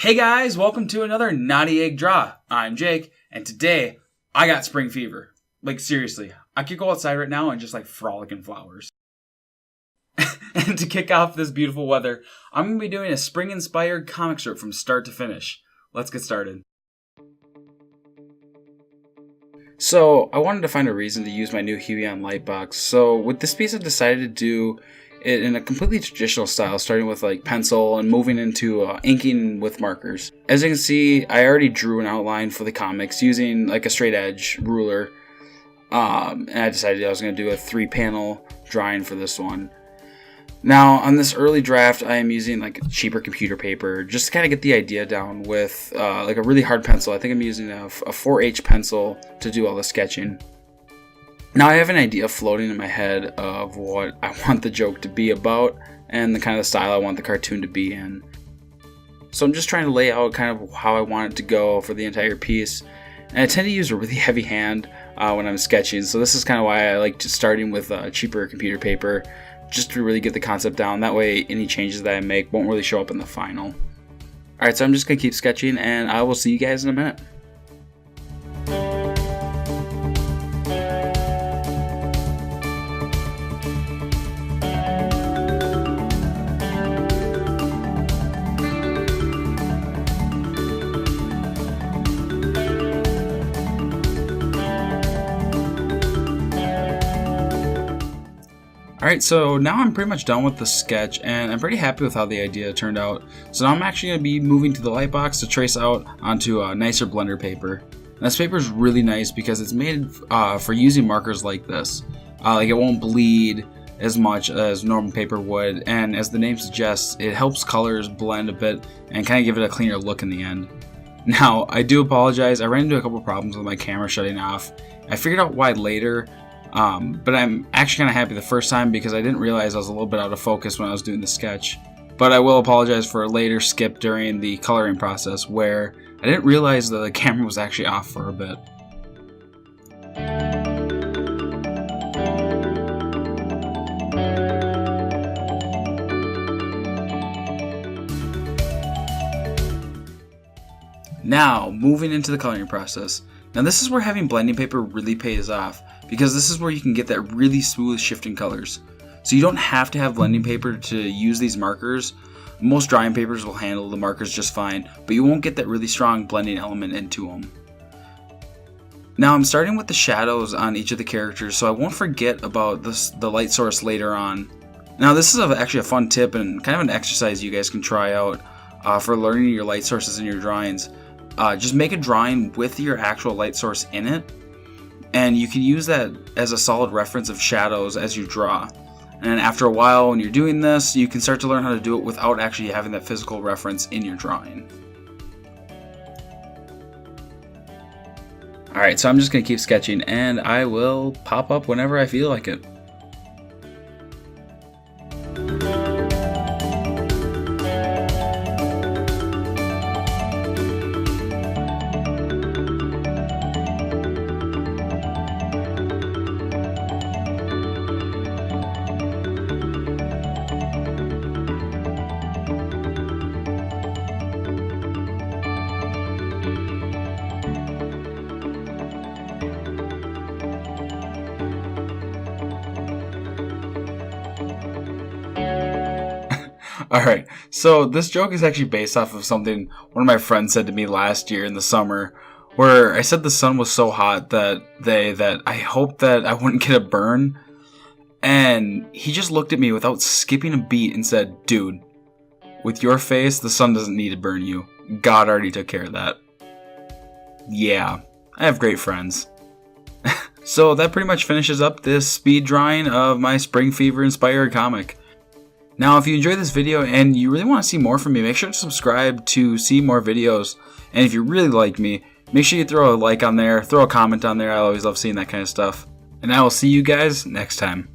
Hey guys, welcome to another Naughty Egg Draw. I'm Jake, and today I got spring fever. Like seriously, I could go outside right now and just frolic in flowers. And to kick off this beautiful weather, I'm going to be doing a spring-inspired comic strip from start to finish. Let's get started. So, I wanted to find a reason to use my new Huion Lightbox. So, with this piece I decided to do it in a completely traditional style, starting with pencil and moving into inking with markers. As you can see, I already drew an outline for the comics using a straight edge ruler. And I decided I was going to do a 3-panel drawing for this one. Now, on this early draft, I am using a cheaper computer paper just to kind of get the idea down with a really hard pencil. I think I'm using a 4H pencil to do all the sketching. Now, I have an idea floating in my head of what I want the joke to be about and the kind of style I want the cartoon to be in. So I'm just trying to lay out kind of how I want it to go for the entire piece. And I tend to use a really heavy hand when I'm sketching, so this is kind of why I like starting with cheaper computer paper, just to really get the concept down. That way any changes that I make won't really show up in the final. Alright, so I'm just going to keep sketching and I will see you guys in a minute. Alright, so now I'm pretty much done with the sketch and I'm pretty happy with how the idea turned out. So now I'm actually going to be moving to the Lightbox to trace out onto a nicer blender paper. And this paper is really nice because it's made for using markers like this. It won't bleed as much as normal paper would, and as the name suggests, it helps colors blend a bit and kind of give it a cleaner look in the end. Now, I do apologize, I ran into a couple problems with my camera shutting off. I figured out why later. But I'm actually kind of happy the first time because I didn't realize I was a little bit out of focus when I was doing the sketch. But I will apologize for a later skip during the coloring process where I didn't realize that the camera was actually off for a bit. Now, moving into the coloring process. Now this is where having blending paper really pays off, because this is where you can get that really smooth shifting colors. So you don't have to have blending paper to use these markers. Most drawing papers will handle the markers just fine, but you won't get that really strong blending element into them. Now I'm starting with the shadows on each of the characters, so I won't forget about the light source later on. Now this is actually a fun tip and kind of an exercise you guys can try out for learning your light sources in your drawings. Just make a drawing with your actual light source in it, and you can use that as a solid reference of shadows as you draw. And after a while when you're doing this, you can start to learn how to do it without actually having that physical reference in your drawing. Alright, so I'm just going to keep sketching and I will pop up whenever I feel like it. Alright, so this joke is actually based off of something one of my friends said to me last year in the summer, where I said the sun was so hot that I hoped that I wouldn't get a burn, and he just looked at me without skipping a beat and said, "Dude, with your face, the sun doesn't need to burn you. God already took care of that." Yeah, I have great friends. So that pretty much finishes up this speed drawing of my spring fever inspired comic. Now, if you enjoyed this video and you really want to see more from me, make sure to subscribe to see more videos. And if you really like me, make sure you throw a like on there, throw a comment on there. I always love seeing that kind of stuff. And I will see you guys next time.